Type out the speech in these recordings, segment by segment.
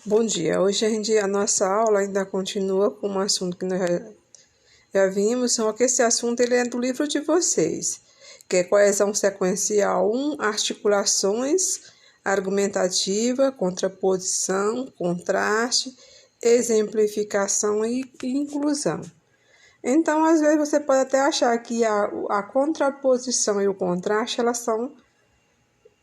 Bom dia, hoje a nossa aula ainda continua com um assunto que nós já vimos, só que esse assunto ele é do livro de vocês, que é coesão sequencial 1, articulações, argumentativa, contraposição, contraste, exemplificação e inclusão. Então, às vezes você pode até achar que a contraposição e o contraste,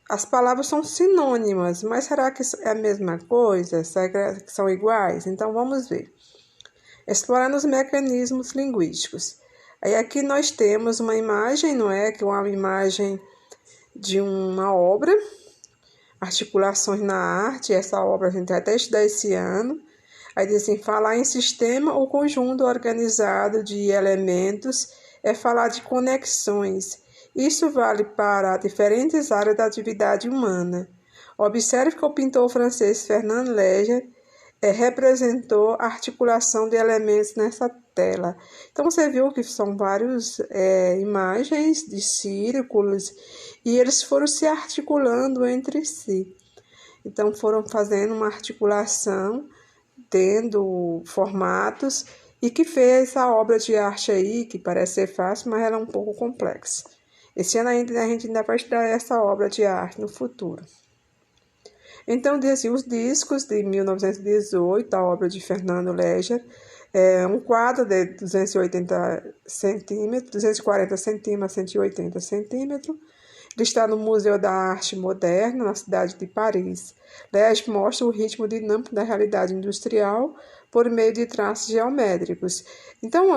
as palavras são sinônimas, mas será que é a mesma coisa? Será que são iguais? Então vamos ver. Explorando os mecanismos linguísticos. Aí aqui nós temos uma imagem, não é? Que é uma imagem de uma obra, articulações na arte. Essa obra a gente vai até estudar esse ano. Aí diz assim, falar em sistema ou conjunto organizado de elementos é falar de conexões. Isso vale para diferentes áreas da atividade humana. Observe que o pintor francês Fernand Léger representou a articulação de elementos nessa tela. Então, você viu que são várias imagens de círculos e eles foram se articulando entre si. Então, foram fazendo uma articulação, tendo formatos, e que fez essa obra de arte aí, que parece ser fácil, mas ela é um pouco complexa. Esse ano a gente ainda vai estudar essa obra de arte no futuro. Então, diz assim, os discos de 1918, a obra de Fernando Léger, um quadro de 280 centímetros, 240 centímetros a 180 centímetros. Ele está no Museu da Arte Moderna, na cidade de Paris. Léger mostra o ritmo dinâmico da realidade industrial por meio de traços geométricos. Então,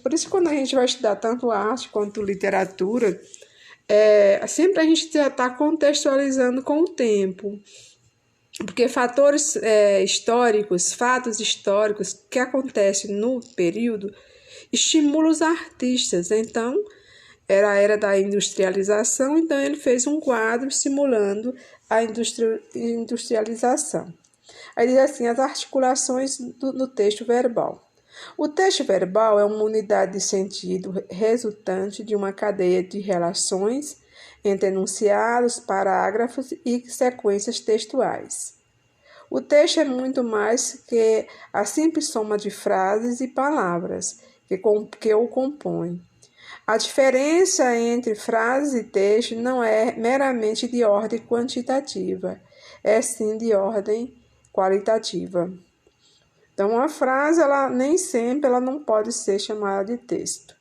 por isso quando a gente vai estudar tanto arte quanto literatura, sempre a gente já está contextualizando com o tempo. Porque fatores históricos, fatos históricos que acontecem no período, estimulam os artistas. Então, era a era da industrialização, então ele fez um quadro simulando a industrialização. Aí diz assim, as articulações no texto verbal. O texto verbal é uma unidade de sentido resultante de uma cadeia de relações entre enunciados, parágrafos e sequências textuais. O texto é muito mais que a simples soma de frases e palavras que o compõem. A diferença entre frase e texto não é meramente de ordem quantitativa, é sim de ordem qualitativa. Então, uma frase, nem sempre não pode ser chamada de texto,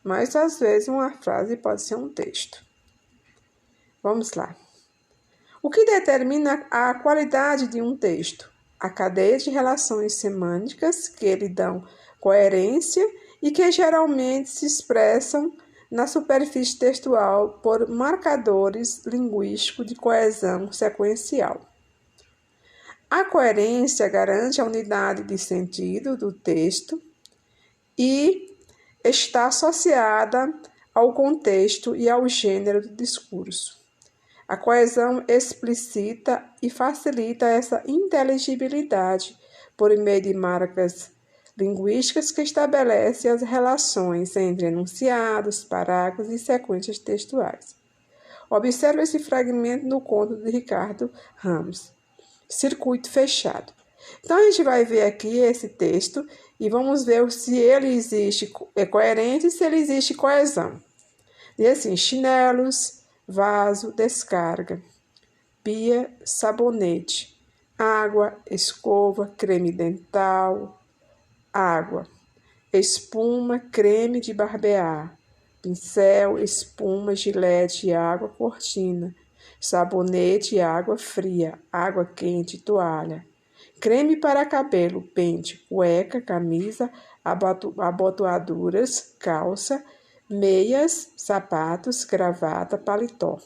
mas às vezes uma frase pode ser um texto. Vamos lá. O que determina a qualidade de um texto? A cadeia de relações semânticas que lhe dão coerência e que geralmente se expressam na superfície textual por marcadores linguísticos de coesão sequencial. A coerência garante a unidade de sentido do texto e está associada ao contexto e ao gênero do discurso. A coesão explicita e facilita essa inteligibilidade por meio de marcas linguísticas que estabelecem as relações entre enunciados, parágrafos e sequências textuais. Observe esse fragmento no conto de Ricardo Ramos, Circuito Fechado. Então, a gente vai ver aqui esse texto e vamos ver se ele existe coerente e se ele existe coesão. E assim, chinelos, vaso, descarga, pia, sabonete, água, escova, creme dental, água, espuma, creme de barbear, pincel, espuma, gilete, água, cortina, sabonete, água fria, água quente, toalha, creme para cabelo, pente, cueca, camisa, abotoaduras, calça, meias, sapatos, gravata, paletó,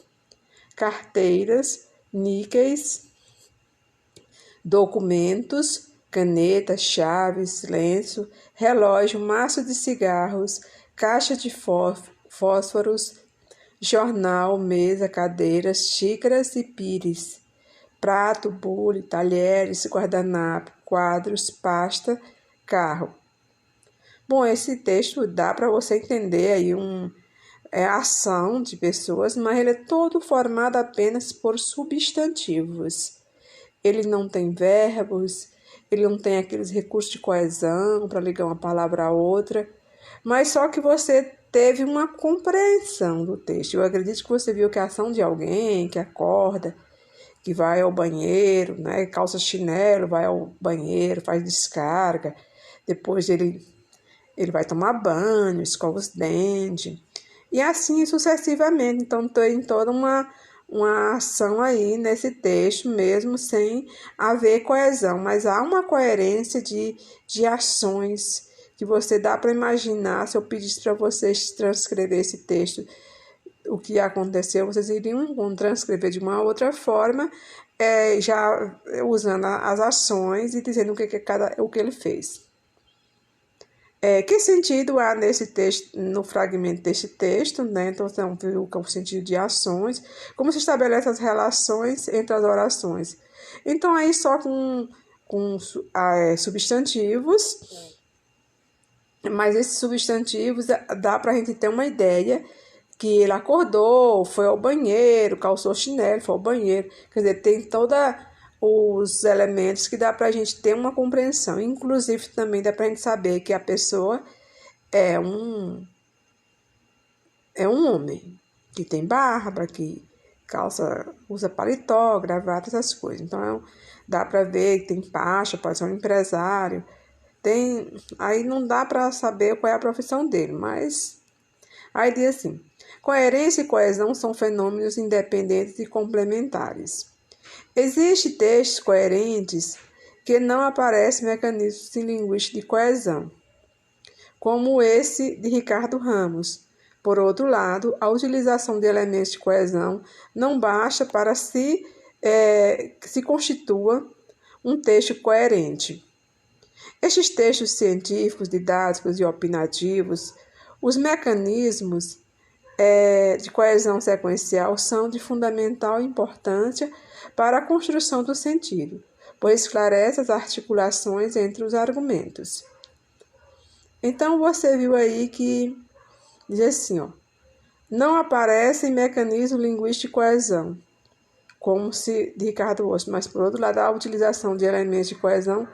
carteiras, níqueis, documentos, caneta, chaves, lenço, relógio, maço de cigarros, caixa de fósforos, jornal, mesa, cadeiras, xícaras e pires, prato, bule, talheres, guardanapo, quadros, pasta, carro. Bom, esse texto dá para você entender aí a ação de pessoas, mas ele é todo formado apenas por substantivos. ele não tem verbos, ele não tem aqueles recursos de coesão para ligar uma palavra a outra, mas só que você teve uma compreensão do texto. Eu acredito que você viu que a ação de alguém que acorda, que vai ao banheiro, né, calça chinelo, vai ao banheiro, faz descarga, depois ele vai tomar banho, escova os dentes, e assim sucessivamente. Então, tem toda uma ação aí nesse texto, mesmo sem haver coesão, mas há uma coerência de ações que você dá para imaginar. Se eu pedisse para vocês transcrever esse texto, o que aconteceu, vocês iriam transcrever de uma outra forma, já usando as ações e dizendo o que ele fez. Que sentido há nesse texto, no fragmento deste texto, né? Então, você viu que é o sentido de ações, como se estabelece as relações entre as orações. Então, aí só com substantivos, mas esses substantivos dá para a gente ter uma ideia que ele acordou, foi ao banheiro, calçou chinelo, foi ao banheiro. Quer dizer, tem todos os elementos que dá para a gente ter uma compreensão. Inclusive, também dá para a gente saber que a pessoa é um homem, que tem barba, que usa paletó, gravata, essas coisas. Então, dá para ver que tem faixa, pode ser um empresário. Aí não dá para saber qual é a profissão dele, mas aí diz assim: coerência e coesão são fenômenos independentes e complementares. Existem textos coerentes que não aparecem mecanismos linguísticos de coesão, como esse de Ricardo Ramos. Por outro lado, a utilização de elementos de coesão não basta para se constitua um texto coerente. Estes textos científicos, didáticos e opinativos, os mecanismos de coesão sequencial são de fundamental importância para a construção do sentido, pois esclarece as articulações entre os argumentos. Então, você viu aí que diz assim, não aparece em mecanismo linguístico de coesão, como se de Ricardo Ramos, mas por outro lado, a utilização de elementos de coesão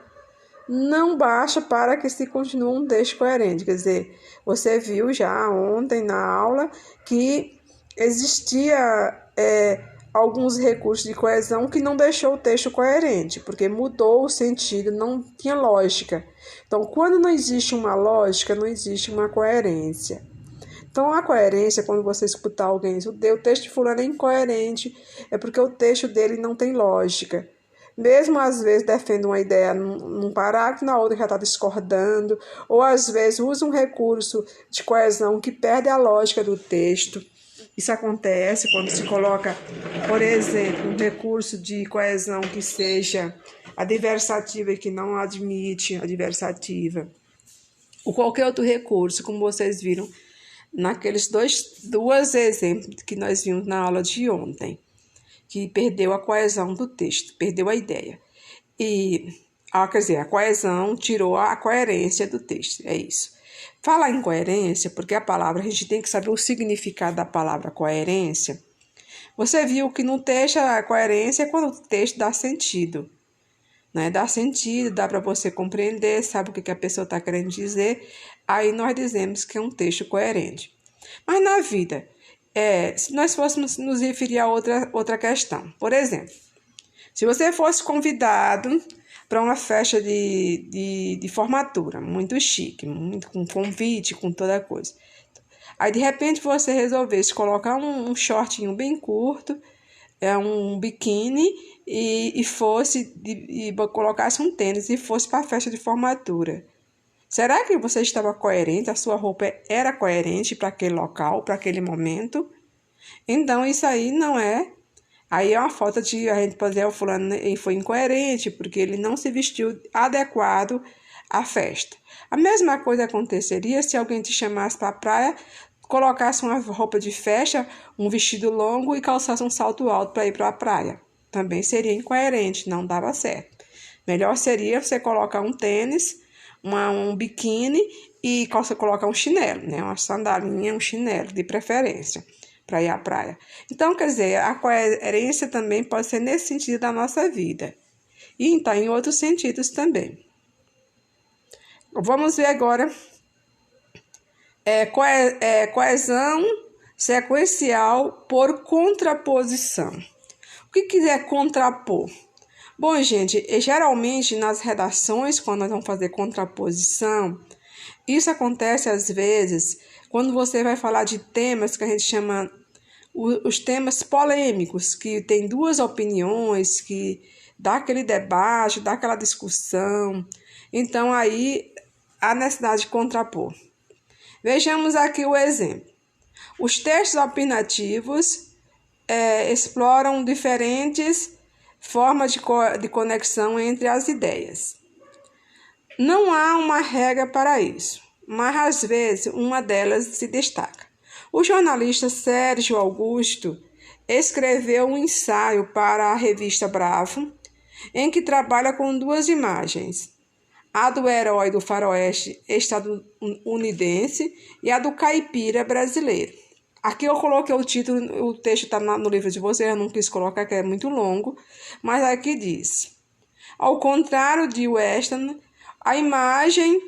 não basta para que se continue um texto coerente. Quer dizer, você viu já ontem na aula que existia alguns recursos de coesão que não deixou o texto coerente, porque mudou o sentido, não tinha lógica. Então, quando não existe uma lógica, não existe uma coerência. Então, a coerência, quando você escutar alguém dizer, o texto de fulano é incoerente, é porque o texto dele não tem lógica. Mesmo às vezes defende uma ideia num parágrafo, na outra já está discordando, ou às vezes usa um recurso de coesão que perde a lógica do texto. Isso acontece quando se coloca, por exemplo, um recurso de coesão que seja adversativa e que não admite adversativa, ou qualquer outro recurso, como vocês viram naqueles dois exemplos que nós vimos na aula de ontem, que perdeu a coesão do texto, perdeu a ideia. A coesão tirou a coerência do texto, é isso. Falar em coerência, porque a gente tem que saber o significado da palavra coerência. Você viu que no texto a coerência é quando o texto dá sentido. Né? Dá sentido, dá para você compreender, sabe o que a pessoa está querendo dizer. Aí nós dizemos que é um texto coerente. Mas na vida, se nós fôssemos nos referir a outra questão, por exemplo, se você fosse convidado para uma festa de formatura, muito chique, muito com convite, com toda a coisa. Aí, de repente, você resolvesse colocar um shortinho bem curto, um biquíni, e colocasse um tênis e fosse para a festa de formatura. Será que você estava coerente? A sua roupa era coerente para aquele local, para aquele momento? Então, isso aí não é. Aí é uma falta de a gente poder, o fulano ele foi incoerente, porque ele não se vestiu adequado à festa. A mesma coisa aconteceria se alguém te chamasse para a praia, colocasse uma roupa de festa, um vestido longo e calçasse um salto alto para ir para a praia. Também seria incoerente, não dava certo. Melhor seria você colocar um tênis, um biquíni e você colocar um chinelo, né? Uma sandalinha, um chinelo de preferência, para ir à praia. Então, quer dizer, a coerência também pode ser nesse sentido da nossa vida. e está em outros sentidos também. Vamos ver agora coesão sequencial por contraposição. O que é contrapor? Bom, gente, geralmente nas redações, quando nós vamos fazer contraposição, isso acontece às vezes quando você vai falar de temas que a gente chama os temas polêmicos, que tem duas opiniões, que dá aquele debate, dá aquela discussão. Então, aí, a necessidade de contrapor. Vejamos aqui o exemplo. Os textos opinativos exploram diferentes formas de conexão entre as ideias. Não há uma regra para isso, mas às vezes uma delas se destaca. O jornalista Sérgio Augusto escreveu um ensaio para a revista Bravo, em que trabalha com duas imagens, a do herói do faroeste estadunidense e a do caipira brasileiro. Aqui eu coloquei o título, o texto está no livro de vocês, eu não quis colocar, que é muito longo, mas aqui diz: ao contrário de western, a imagem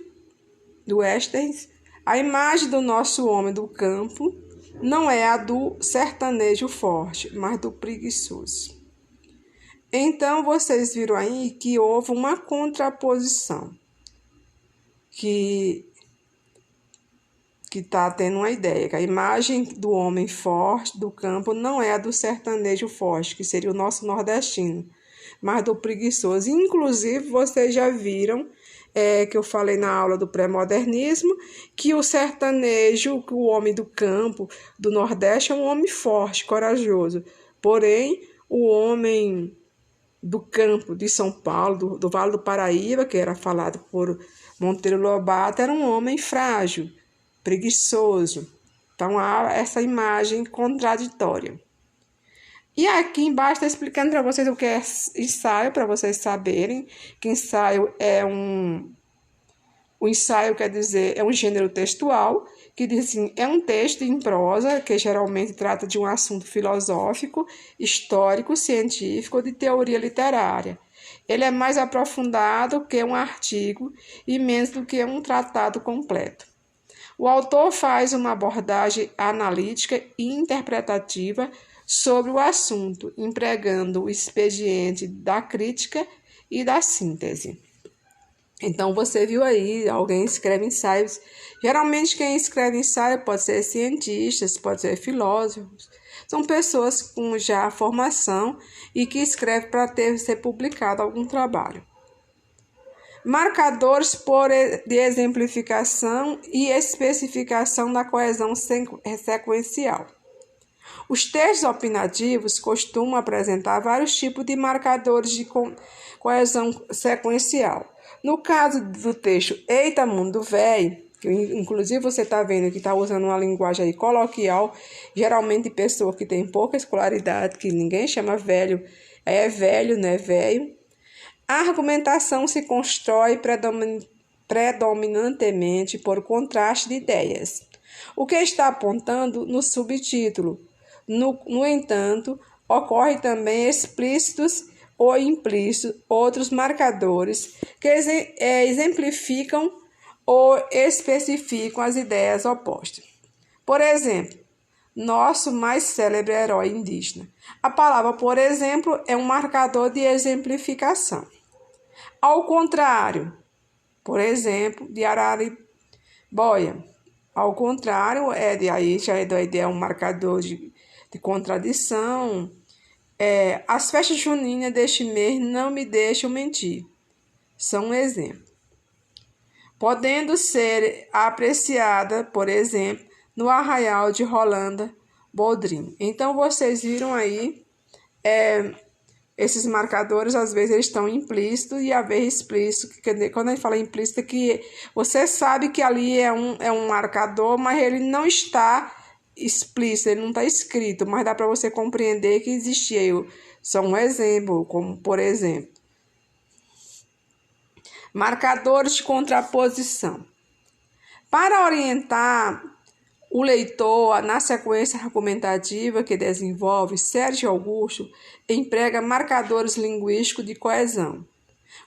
do nosso homem do campo não é a do sertanejo forte, mas do preguiçoso. Então, vocês viram aí que houve uma contraposição, que está tendo uma ideia, que a imagem do homem forte do campo não é a do sertanejo forte, que seria o nosso nordestino, mas do preguiçoso. Inclusive, vocês já viram que eu falei na aula do pré-modernismo, que o sertanejo, que o homem do campo, do Nordeste, é um homem forte, corajoso. Porém, o homem do campo de São Paulo, do Vale do Paraíba, que era falado por Monteiro Lobato, era um homem frágil, preguiçoso. Então, há essa imagem contraditória. E aqui embaixo está explicando para vocês o que é ensaio, para vocês saberem que ensaio o ensaio quer dizer, é um gênero textual, que diz assim, é um texto em prosa, que geralmente trata de um assunto filosófico, histórico, científico ou de teoria literária. Ele é mais aprofundado que um artigo e menos do que um tratado completo. O autor faz uma abordagem analítica e interpretativa sobre o assunto, empregando o expediente da crítica e da síntese. Então, você viu aí, alguém escreve ensaios. Geralmente, quem escreve ensaio pode ser cientistas, pode ser filósofos. São pessoas com já formação e que escrevem para ser publicado algum trabalho. Marcadores de exemplificação e especificação da coesão sequencial. Os textos opinativos costumam apresentar vários tipos de marcadores de coesão sequencial. No caso do texto Eita Mundo Véi, que inclusive você está vendo que está usando uma linguagem aí coloquial, geralmente pessoa que tem pouca escolaridade, que ninguém chama velho, é velho, né, velho. A argumentação se constrói predominantemente por contraste de ideias, o que está apontando no subtítulo. No entanto, ocorre também explícitos ou implícitos outros marcadores que exemplificam ou especificam as ideias opostas. Por exemplo, nosso mais célebre herói indígena. A palavra, por exemplo, é um marcador de exemplificação. Ao contrário, por exemplo, de Araribóia. Ao contrário, aí já é da ideia um marcador de contradição. As festas juninas deste mês não me deixam mentir. São um exemplo. Podendo ser apreciada, por exemplo, no Arraial de Rolanda Boldrin. Então, vocês viram aí, esses marcadores, às vezes, eles estão implícitos e às vezes explícitos. Quando a gente fala implícito, é que você sabe que ali é um marcador, mas ele não está explícito, ele não está escrito, mas dá para você compreender que existia. Só um exemplo, como, por exemplo, marcadores de contraposição. Para orientar o leitor na sequência argumentativa que desenvolve, Sérgio Augusto emprega marcadores linguísticos de coesão.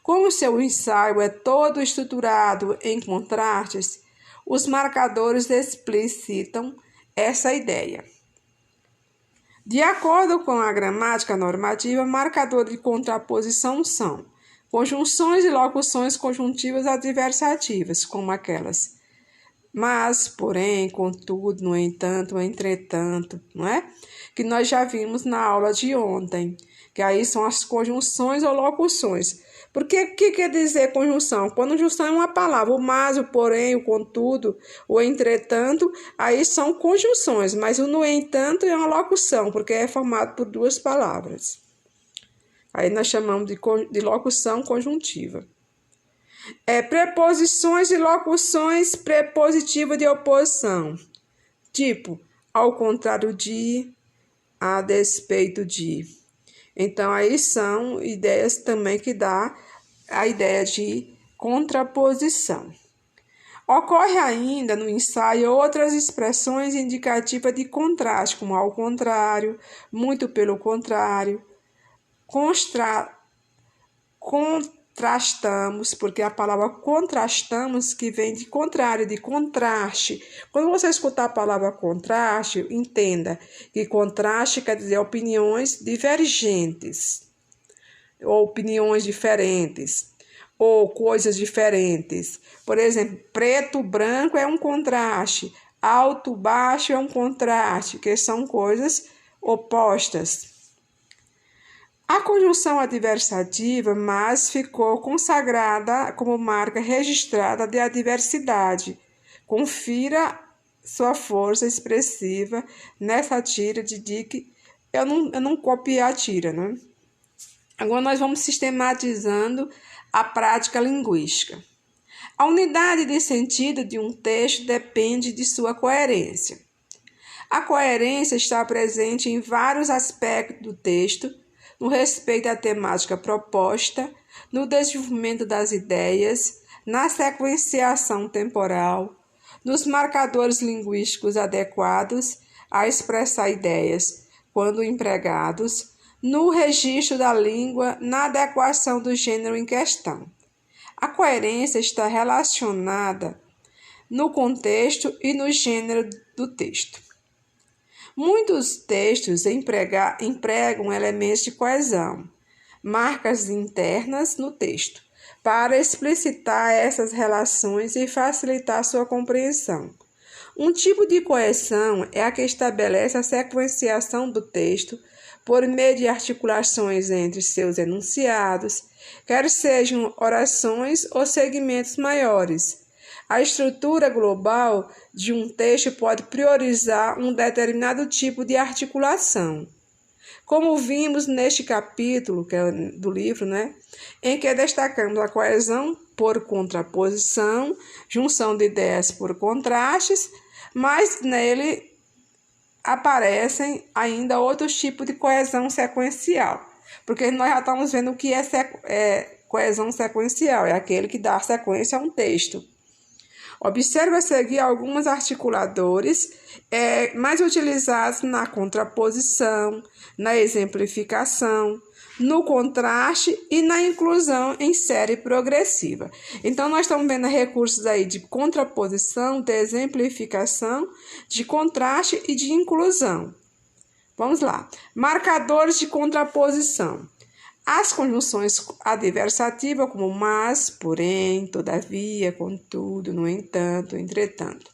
Como seu ensaio é todo estruturado em contrastes, os marcadores explicitam essa ideia. De acordo com a gramática normativa, marcadores de contraposição são conjunções e locuções conjuntivas adversativas, como aquelas mas, porém, contudo, no entanto, entretanto, não é? Que nós já vimos na aula de ontem, que aí são as conjunções ou locuções. Porque o que quer dizer conjunção? Quando junção é uma palavra, o mas, o porém, o contudo, o entretanto, aí são conjunções, mas o no entanto é uma locução, porque é formado por duas palavras. Aí nós chamamos de locução conjuntiva. Preposições e locuções prepositivas de oposição, tipo, ao contrário de, a despeito de. Então, aí são ideias também que dá a ideia de contraposição. Ocorre ainda no ensaio outras expressões indicativas de contraste, como ao contrário, muito pelo contrário, contrastamos, porque a palavra contrastamos, que vem de contrário, de contraste. Quando você escutar a palavra contraste, entenda que contraste quer dizer opiniões divergentes, ou opiniões diferentes, ou coisas diferentes. Por exemplo, preto, branco é um contraste, alto, baixo é um contraste, que são coisas opostas. A conjunção adversativa, mas ficou consagrada como marca registrada de adversidade. Confira sua força expressiva nessa tira de Dick. Eu não copiei a tira, né? Agora nós vamos sistematizando a prática linguística. A unidade de sentido de um texto depende de sua coerência. A coerência está presente em vários aspectos do texto, no respeito à temática proposta, no desenvolvimento das ideias, na sequenciação temporal, nos marcadores linguísticos adequados a expressar ideias, quando empregados, no registro da língua, na adequação do gênero em questão. A coerência está relacionada no contexto e no gênero do texto. Muitos textos empregam elementos de coesão, marcas internas no texto, para explicitar essas relações e facilitar sua compreensão. Um tipo de coesão é a que estabelece a sequenciação do texto por meio de articulações entre seus enunciados, quer sejam orações ou segmentos maiores. A estrutura global de um texto pode priorizar um determinado tipo de articulação. Como vimos neste capítulo, que é do livro, né, em que destacamos a coesão por contraposição, junção de ideias por contrastes, mas nele aparecem ainda outros tipos de coesão sequencial, porque nós já estamos vendo o que é coesão sequencial, é aquele que dá sequência a um texto. Observe a seguir alguns articuladores mais utilizados na contraposição, na exemplificação, no contraste e na inclusão em série progressiva. Então, nós estamos vendo recursos aí de contraposição, de exemplificação, de contraste e de inclusão. Vamos lá. Marcadores de contraposição. As conjunções adversativas, como mas, porém, todavia, contudo, no entanto, entretanto.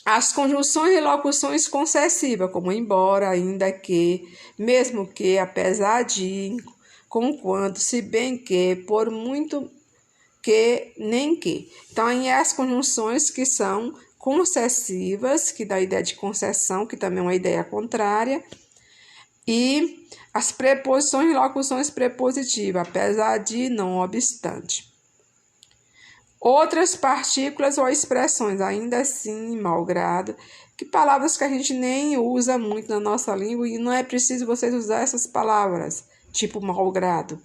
As conjunções e locuções concessivas, como embora, ainda que, mesmo que, apesar de, conquanto, se bem que, por muito que, nem que. Então, aí as conjunções que são concessivas, que dá a ideia de concessão, que também é uma ideia contrária, e as preposições e locuções prepositivas, apesar de, não obstante. Outras partículas ou expressões, ainda assim, malgrado, que palavras que a gente nem usa muito na nossa língua e não é preciso vocês usar essas palavras, tipo malgrado,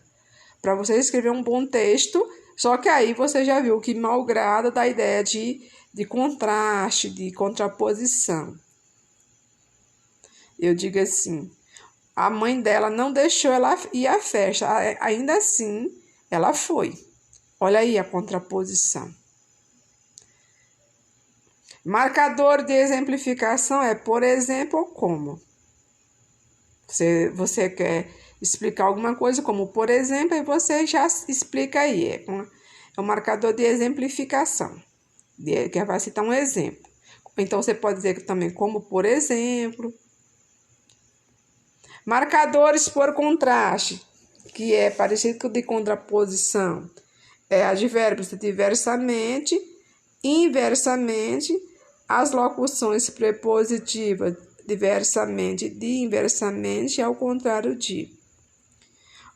para vocês escrever um bom texto, só que aí você já viu que malgrado dá a ideia de contraste, de contraposição. Eu digo assim, A mãe dela não deixou ela ir à festa, ainda assim ela foi. Olha aí a contraposição. Marcador de exemplificação é por exemplo ou como. Você quer explicar alguma coisa como por exemplo, e você já explica aí. É um marcador de exemplificação, que vai citar um exemplo. Então, você pode dizer também como por exemplo. Marcadores por contraste, que é parecido com o de contraposição. É advérbios de diversamente, inversamente, as locuções prepositivas diversamente, de inversamente, ao contrário de.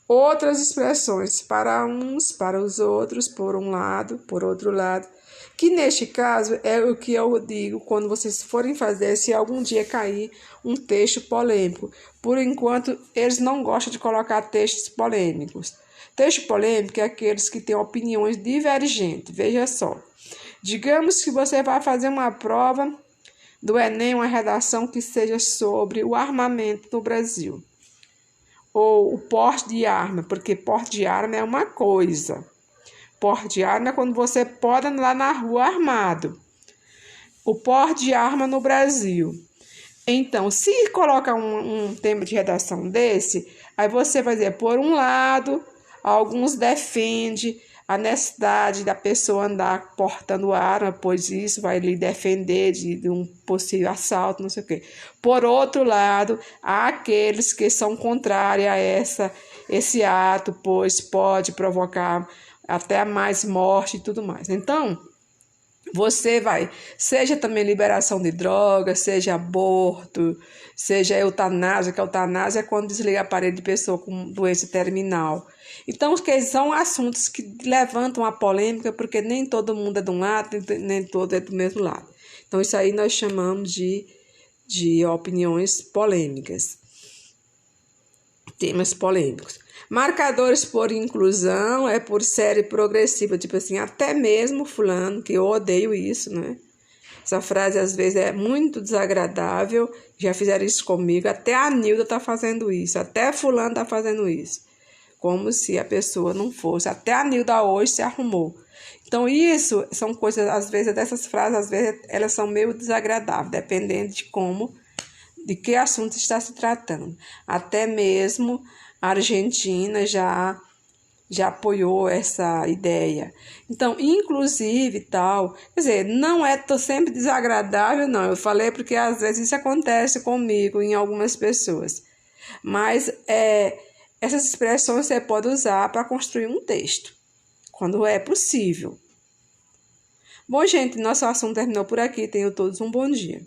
Outras expressões para uns, para os outros, por um lado, por outro lado, que neste caso é o que eu digo quando vocês forem fazer, se algum dia cair um texto polêmico. Por enquanto, eles não gostam de colocar textos polêmicos. Texto polêmico é aqueles que têm opiniões divergentes. Veja só. Digamos que você vai fazer uma prova do Enem, uma redação que seja sobre o armamento no Brasil. Ou o porte de arma, porque porte de arma é uma coisa. Porte de arma é quando você pode andar na rua armado. O porte de arma no Brasil. Então, se coloca um tema de redação desse, aí você vai dizer, por um lado, alguns defendem a necessidade da pessoa andar portando arma, pois isso vai lhe defender de um possível assalto, não sei o quê. Por outro lado, há aqueles que são contrários a esse ato, pois pode provocar até mais morte e tudo mais. Então, você vai, seja também liberação de drogas, seja aborto, seja eutanásia, que a eutanásia é quando desliga a parede de pessoa com doença terminal. Então, que são assuntos que levantam a polêmica, porque nem todo mundo é de um lado, nem todo é do mesmo lado. Então, isso aí nós chamamos de opiniões polêmicas, temas polêmicos. Marcadores por inclusão é por série progressiva, tipo assim, até mesmo fulano, que eu odeio isso, né? Essa frase às vezes é muito desagradável, já fizeram isso comigo, até a Nilda tá fazendo isso, até fulano tá fazendo isso. Como se a pessoa não fosse, até a Nilda hoje se arrumou. Então isso são coisas, às vezes dessas frases, às vezes elas são meio desagradáveis, dependendo de que assunto está se tratando. Até mesmo a Argentina já apoiou essa ideia. Então, inclusive, tal, quer dizer, não é sempre desagradável, não. Eu falei porque às vezes isso acontece comigo, em algumas pessoas. Mas essas expressões você pode usar para construir um texto, quando é possível. Bom, gente, nosso assunto terminou por aqui. Tenham todos um bom dia.